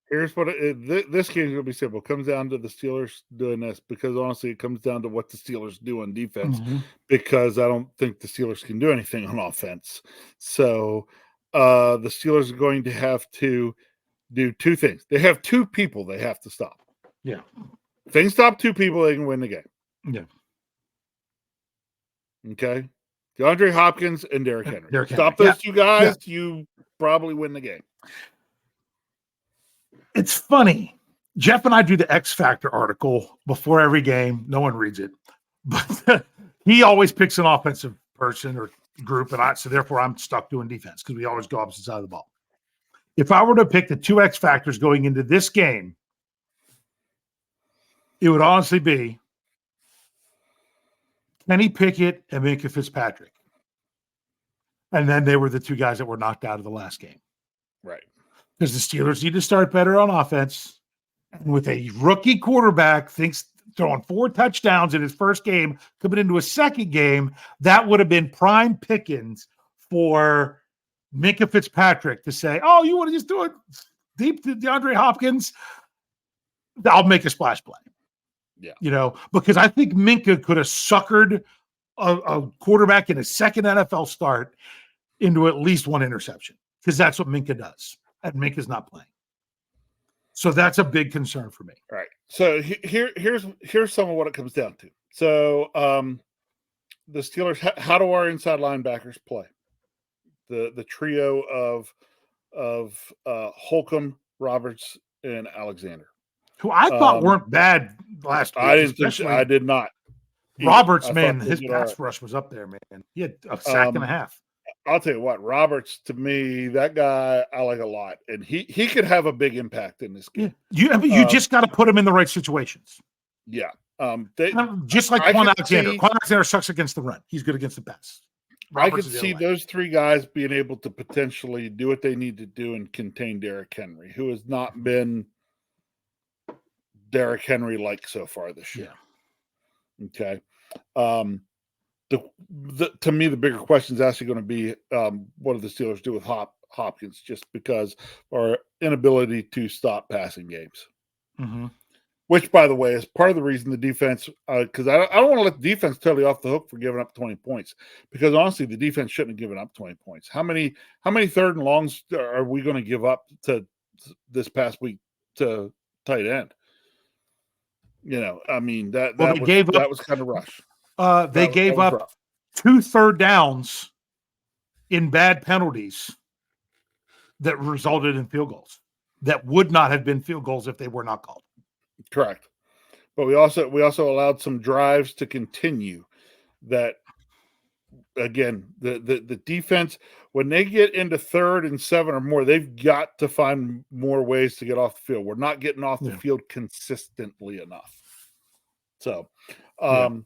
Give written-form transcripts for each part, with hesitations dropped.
Here's what this game is going to be simple. It comes down to the Steelers doing this because honestly, it comes down to what the Steelers do on defense because I don't think the Steelers can do anything on offense. So the Steelers are going to have to do two things. They have two people they have to stop. Yeah. If they can stop two people, they can win the game. Yeah. Okay. DeAndre Hopkins and Derrick Henry. Stop Henry. those two guys, you probably win the game. It's funny. Jeff and I do the X Factor article before every game. No one reads it, but he always picks an offensive person or group, and so therefore I'm stuck doing defense because we always go opposite side of the ball. If I were to pick the two X factors going into this game, it would honestly be Kenny Pickett and Minkah Fitzpatrick. And then they were the two guys that were knocked out of the last game. Right. Because the Steelers need to start better on offense. And with a rookie quarterback throwing 4 touchdowns in his first game, coming into a second game, that would have been prime pickings for Minkah Fitzpatrick to say, oh, you want to just do it deep to DeAndre Hopkins? I'll make a splash play. Yeah. Because I think Minkah could have suckered a quarterback in a second NFL start into at least one interception because that's what Minkah does. And Minka's not playing. So that's a big concern for me. All right. So here's some of what it comes down to. So the Steelers, how do our inside linebackers play? The trio of Holcomb, Roberts, and Alexander. Who I thought weren't bad last week. I did not. Roberts, man, his pass rush was up there, man. He had a sack and a half. I'll tell you what, Roberts, to me, that guy I like a lot, and he could have a big impact in this game. Yeah. You just got to put him in the right situations. Yeah. Just like Quan Alexander. Quan Alexander sucks against the run. He's good against the pass. I could see those three guys being able to potentially do what they need to do and contain Derrick Henry, who has not been Derrick Henry-like so far this year. Yeah. Okay. To me, the bigger question is actually going to be what do the Steelers do with Hopkins, just because our inability to stop passing games. Mm-hmm. Which, by the way, is part of the reason the defense, because I don't want to let the defense totally off the hook for giving up 20 points, because honestly, the defense shouldn't have given up 20 points. How many third and longs are we going to give up to this past week to tight end? I mean, that was kind of rush. They gave up rough. 2 third downs in bad penalties that resulted in field goals that would not have been field goals if they were not called. Correct. But we also allowed some drives to continue that, again, the defense, when they get into 3rd and 7 or more, they've got to find more ways to get off the field. We're not getting off the field consistently enough. So, now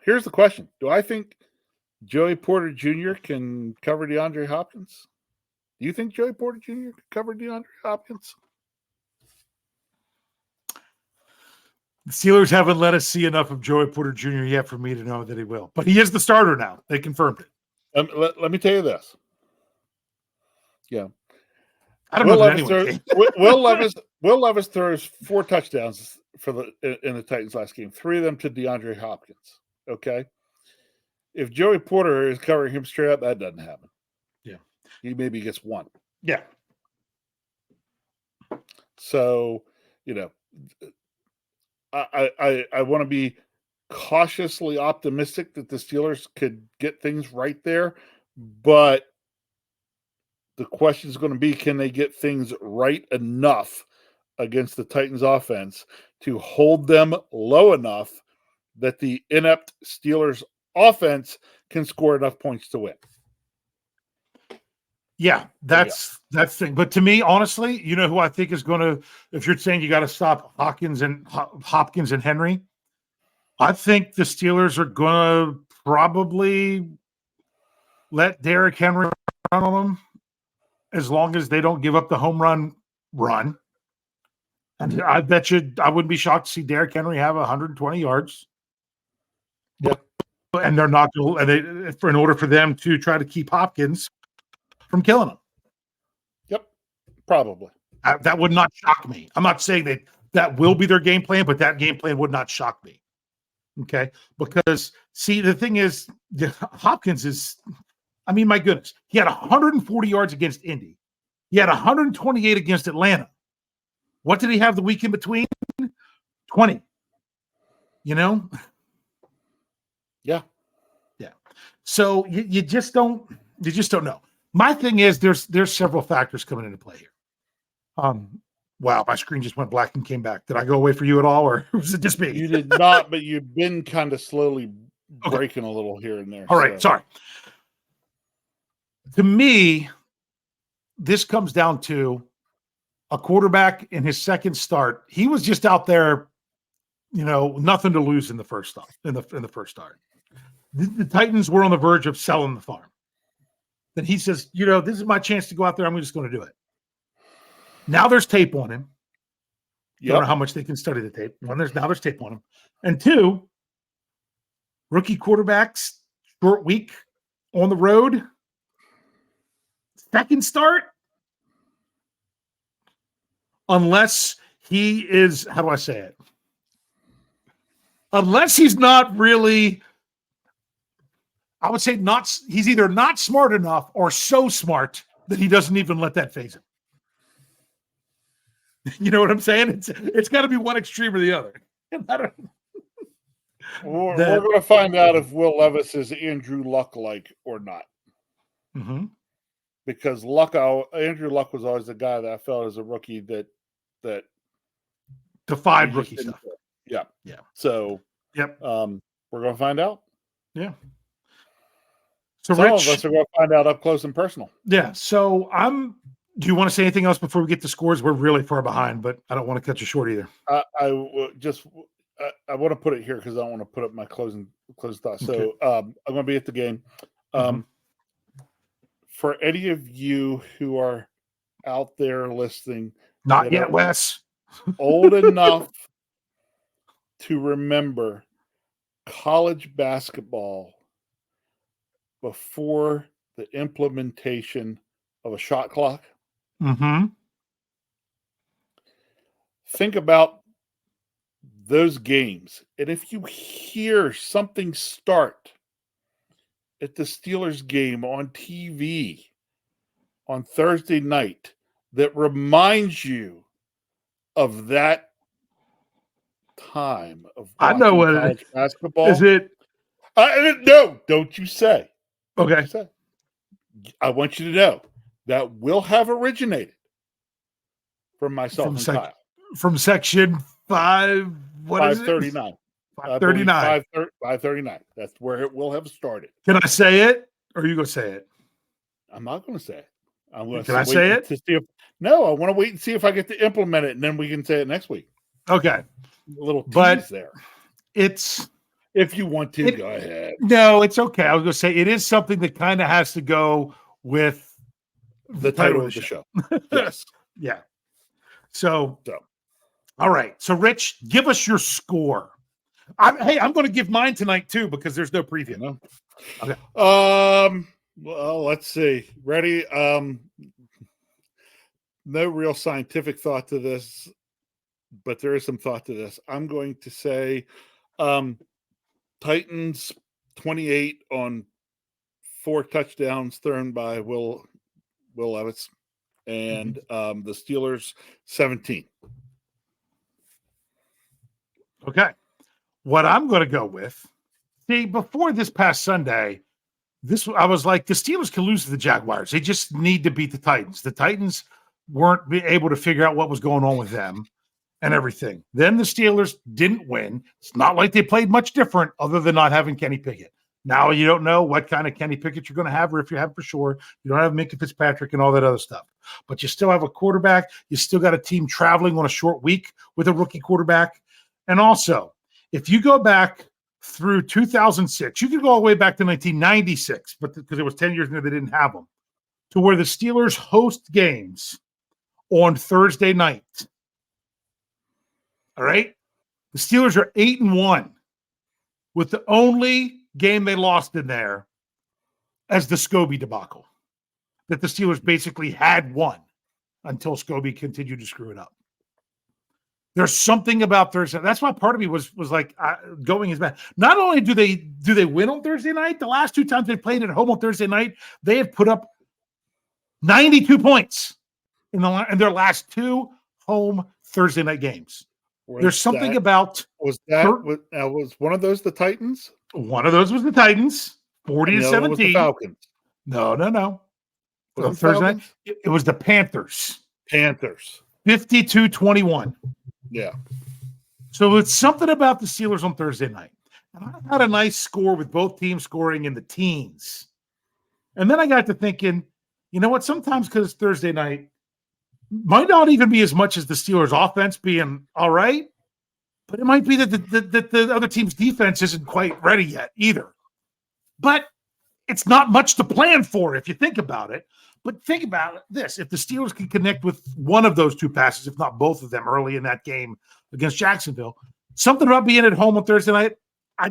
here's the question. Do I think Joey Porter Jr. can cover DeAndre Hopkins? Do you think Joey Porter Jr. can cover DeAndre Hopkins? The Steelers haven't let us see enough of Joey Porter Jr. yet for me to know that he will. But he is the starter now. They confirmed it. Let me tell you this. Yeah. I don't know. Will Levis throws 4 touchdowns in the Titans last game. 3 of them to DeAndre Hopkins. Okay. If Joey Porter is covering him straight up, that doesn't happen. Yeah. He maybe gets 1. Yeah. So, I want to be cautiously optimistic that the Steelers could get things right there, but the question is going to be, can they get things right enough against the Titans offense to hold them low enough that the inept Steelers offense can score enough points to win? Yeah, that's the thing. But to me, honestly, you know who I think is going to, if you're saying you got to stop Hopkins and Henry, I think the Steelers are going to probably let Derrick Henry run on them as long as they don't give up the home run. And I bet you, I wouldn't be shocked to see Derrick Henry have 120 yards. Yep. And they're not going to, in order for them to try to keep Hopkins from killing him. Probably. That would not shock me. I'm not saying that will be their game plan, but that game plan would not shock me. Okay. Because, see, the thing is, Hopkins is, I mean, my goodness, he had 140 yards against Indy. He had 128 against Atlanta. What did he have the week in between? 20. You know? Yeah. Yeah. So you just don't know. My thing is there's several factors coming into play here. Wow, my screen just went black and came back. Did I go away for you at all, or was it just me? You did not, but you've been kind of slowly breaking a little here and there. All right, sorry. To me, this comes down to a quarterback in his second start. He was just out there, nothing to lose in the first start. In the first start, the Titans were on the verge of selling the farm. Then he says, this is my chance to go out there. I'm just going to do it. Now there's tape on him. Yep. Don't know how much they can study the tape. Now there's tape on him. And two, rookie quarterbacks, short week on the road, second start. Unless he is, how do I say it? Unless he's not really, I would say he's either not smart enough or so smart that he doesn't even let that phase him. You know what I'm saying? It's got to be one extreme or the other. We're going to find out if Will Levis is Andrew Luck-like or not. Mm-hmm. Because Andrew Luck was always the guy that I felt as a rookie that defied rookie stuff. Yeah. Yeah. So, yep. We're going to find out. Yeah. So some of us are going to find out up close and personal. Yeah. So do you want to say anything else before we get to scores? We're really far behind, but I don't want to cut you short either. I want to put it here because I don't want to put up my closing thoughts. Okay. So I'm going to be at the game. For any of you who are out there listening, not yet, Wes, old enough to remember college basketball before the implementation of a shot clock. Mm-hmm. Think about those games. And if you hear something start at the Steelers game on TV on Thursday night that reminds you of that time of I know what college basketball. Is it? No, don't you say. Okay. You say. I want you to know that will have originated from myself and Kyle. From section 5, what 539. is it? 539. 539. That's where it will have started. Can I say it, or are you going to say it? I'm not going to say it. I'm going to Can I say it? To see I want to wait and see if I get to implement it, and then we can say it next week. Okay. A little tease there. It's... If you want to, go ahead. No, it's okay. I was going to say it is something that kind of has to go with the title of the show. Yes. Yeah. So, all right. So, Rich, give us your score. I'm going to give mine tonight too because there's no preview. No. Okay. Well, let's see. Ready? No real scientific thought to this, but there is some thought to this. I'm going to say, Titans 28 on 4 touchdowns thrown by Will Levis, and the Steelers 17. Okay. What I'm going to go with, see, before this past Sunday, I was like, the Steelers can lose to the Jaguars. They just need to beat the Titans. The Titans weren't able to figure out what was going on with them and everything. Then the Steelers didn't win. It's not like they played much different other than not having Kenny Pickett. Now you don't know what kind of Kenny Pickett you're going to have, or if you have for sure. You don't have Minkah Fitzpatrick and all that other stuff. But you still have a quarterback. You still got a team traveling on a short week with a rookie quarterback. And also, if you go back through 2006, you could go all the way back to 1996, but because it was 10 years ago they didn't have them, to where the Steelers host games on Thursday night. All right? The Steelers are 8-1 with the only game they lost in there as the Scobie debacle that the Steelers basically had won. until Scobie continued to screw it up. There's something about Thursday. That's why part of me was like going as bad. Not only do they win on Thursday night, the last 2 times they played at home on Thursday night, they have put up 92 points in their last 2 home Thursday night games. There's something about was one of those the Titans? One of those was the Titans, 40-17. Was the Falcons. No. Was Thursday night, it was the Panthers. 52-21. Yeah. So it's something about the Steelers on Thursday night. And I had a nice score with both teams scoring in the teens. And then I got to thinking, you know what? Sometimes because Thursday night might not even be as much as the Steelers' offense being all right, but it might be that the other team's defense isn't quite ready yet either. But it's not much to plan for if you think about it. But think about this. If the Steelers can connect with one of those 2 passes, if not both of them early in that game against Jacksonville, something about being at home on Thursday night, I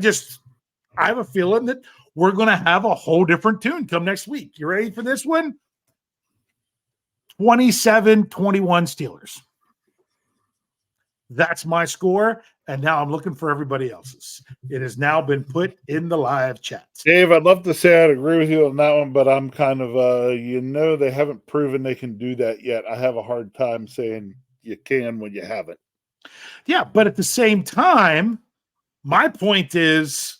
have a feeling that we're going to have a whole different tune come next week. You ready for this one? 27-21 Steelers. That's my score, and now I'm looking for everybody else's. It has now been put in the live chat. Dave, I'd love to say I'd agree with you on that one, but I'm kind of, they haven't proven they can do that yet. I have a hard time saying you can when you haven't. Yeah, but at the same time, my point is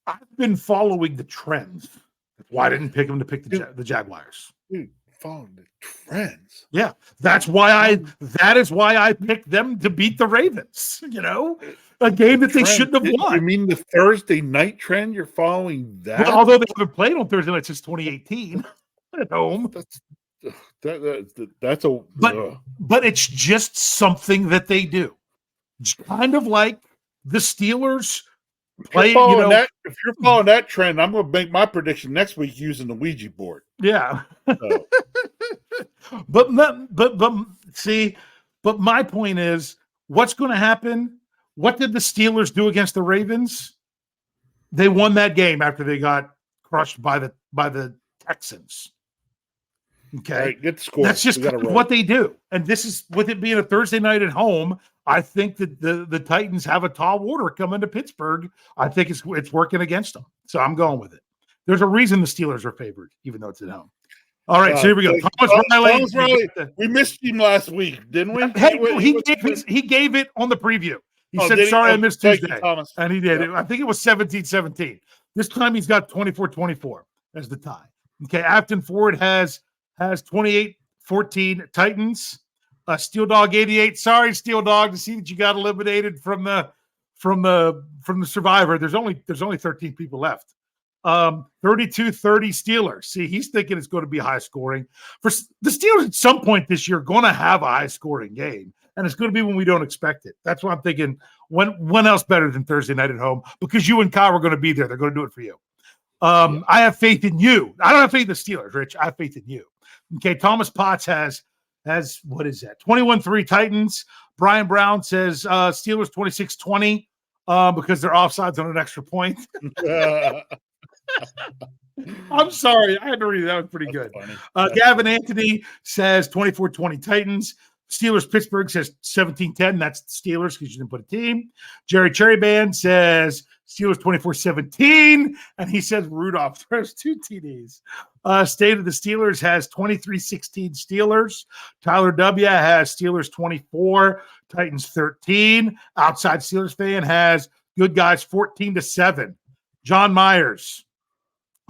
I've been following the trends. Why didn't pick them to pick the Jaguars? Dude, following the trends. Yeah, that is why I picked them to beat the Ravens, a game that they shouldn't have won. You mean the Thursday night trend? You're following that? Well, although they haven't played on Thursday night since 2018 at home. But it's just something that they do. It's kind of like the Steelers play. If you're following that trend, I'm going to make my prediction next week using the Ouija board. Yeah. So. But my point is, what's going to happen? What did the Steelers do against the Ravens? They won that game after they got crushed by the Texans. Okay, right, get the score. That's just what they do. And this is with it being a Thursday night at home. I think that the Titans have a tall order coming to Pittsburgh. I think it's working against them. So I'm going with it. There's a reason the Steelers are favored, even though it's at home. All right, so here we go. Thomas Riley. We missed him last week, didn't we? Hey, he gave it on the preview. He said, sorry, I missed Tuesday. And he did. I think it was 17-17. This time he's got 24-24 as the tie. Okay, Afton Ford has 28-14 Titans. Steel Dog 88. Sorry, Steel Dog, to see that you got eliminated from the Survivor. There's only 13 people left. 32-30 Steelers. See, he's thinking it's going to be high scoring. For the Steelers at some point this year going to have a high scoring game, and it's going to be when we don't expect it. That's why I'm thinking when else better than Thursday night at home, because you and Kyle are going to be there. They're going to do it for you. I have faith in you. I don't have faith in the Steelers, Rich. I have faith in you. Okay, Thomas Potts has what is that? 21-3 Titans. Brian Brown says Steelers 26-20 because they're offsides on an extra point. I'm sorry. I had to read that. That was pretty good. Gavin Anthony says 24-20 Titans. Steelers Pittsburgh says 17-10. That's the Steelers because you didn't put a team. Jerry Cherryband says Steelers 24-17. And he says Rudolph throws 2 TDs. State of the Steelers has 23-16 Steelers. Tyler W. has Steelers 24, Titans 13. Outside Steelers fan has Good Guys 14-7. John Myers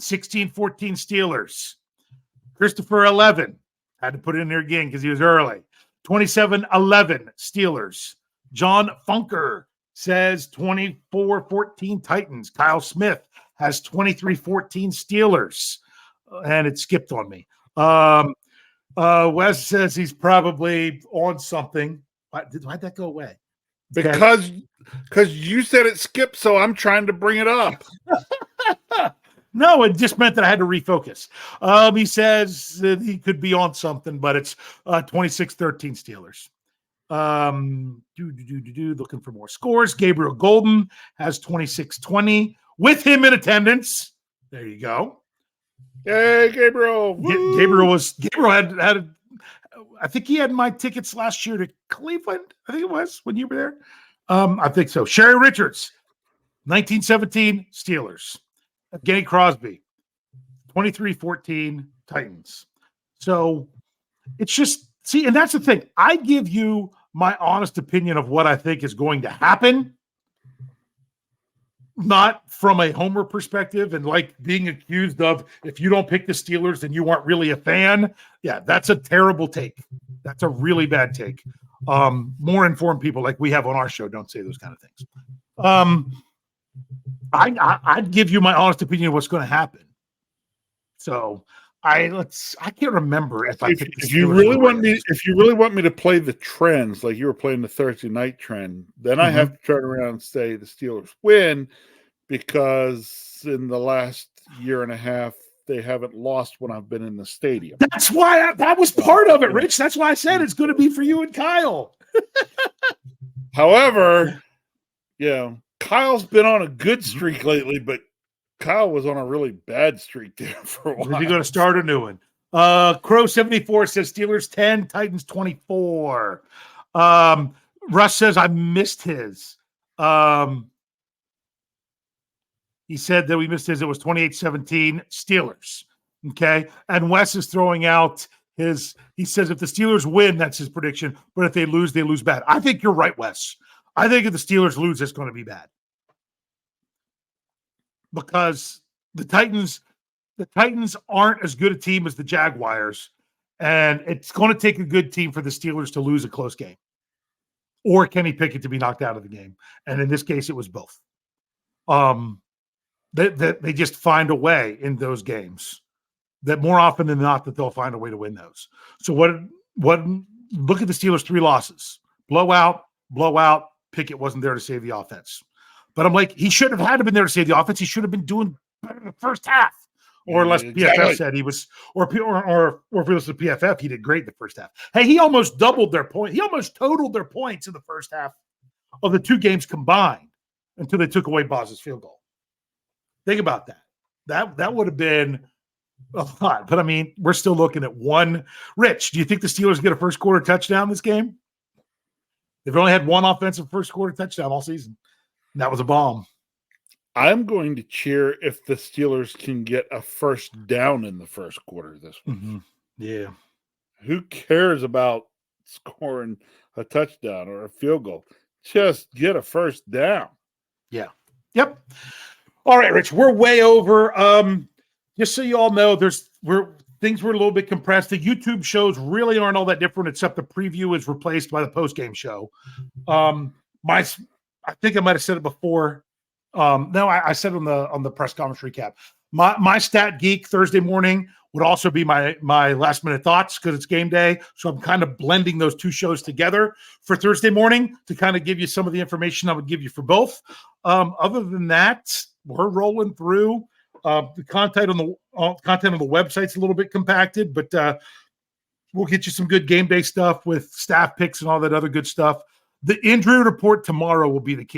16-14 Steelers. Christopher 11 had to put it in there again because he was early. 27-11 Steelers. John Funker says 24-14 Titans. Kyle Smith has 23-14 Steelers. And it skipped on me. Wes says he's probably on something. Why'd that go away? Because you said it skipped, so I'm trying to bring it up. No, it just meant that I had to refocus. He says that he could be on something, but it's 26-13 Steelers. Looking for more scores. Gabriel Golden has 26-20 with him in attendance. There you go. Hey, Gabriel. Gabriel had I think he had my tickets last year to Cleveland. I think it was when you were there. I think so. Sherry Richards, 1917 Steelers. Kenny Crosby, 23-14 Titans. So it's just, see, and that's the thing. I give you my honest opinion of what I think is going to happen, not from a homer perspective and like being accused of, if you don't pick the Steelers, then you aren't really a fan. Yeah, that's a terrible take. That's a really bad take. More informed people like we have on our show don't say those kind of things. I'd give you my honest opinion of what's going to happen. So I can't remember if you really want me to play the trends like you were playing the Thursday night trend, then I have to turn around and say the Steelers win, because in the last year and a half they haven't lost when I've been in the stadium. That's why that was part of it, Rich. That's why I said it's going to be for you and Kyle. However, Kyle's been on a good streak lately, but Kyle was on a really bad streak there for a while. You're going to start a new one. Crow74 says Steelers 10, Titans 24. Russ says I missed his. He said that we missed his. It was 28-17 Steelers. Okay. And Wes is throwing out he says if the Steelers win, that's his prediction. But if they lose bad. I think you're right, Wes. I think if the Steelers lose, it's going to be bad. Because the Titans aren't as good a team as the Jaguars. And it's going to take a good team for the Steelers to lose a close game. Or Kenny Pickett to be knocked out of the game. And in this case, it was both. They just find a way in those games that more often than not that they'll find a way to win those. So look at the Steelers' 3 losses. Blowout. Pickett wasn't there to save the offense. But I'm like, he shouldn't have had to been there to save the offense. He should have been doing better in the first half. Or unless PFF said he was, or if we listen to PFF, he did great in the first half. Hey, he almost doubled their point. He almost totaled their points in the first half of the 2 games combined until they took away Boz's field goal. Think about that. That would have been a lot. But I mean, we're still looking at one. Rich, do you think the Steelers get a first quarter touchdown this game? They've only had one offensive first quarter touchdown all season. And that was a bomb. I'm going to cheer if the Steelers can get a first down in the first quarter this week. Mm-hmm. Yeah. Who cares about scoring a touchdown or a field goal? Just get a first down. Yeah. Yep. All right, Rich, we're way over. Just so you all know, things were a little bit compressed. The YouTube shows really aren't all that different, except the preview is replaced by the post-game show. I think I might have said it before. No, I said it on the press conference recap. My Stat Geek Thursday morning would also be my last minute thoughts because it's game day. So I'm kind of blending those 2 shows together for Thursday morning to kind of give you some of the information I would give you for both. Other than that, we're rolling through. The content on the website's a little bit compacted, but we'll get you some good game day stuff with staff picks and all that other good stuff. The injury report tomorrow will be the key.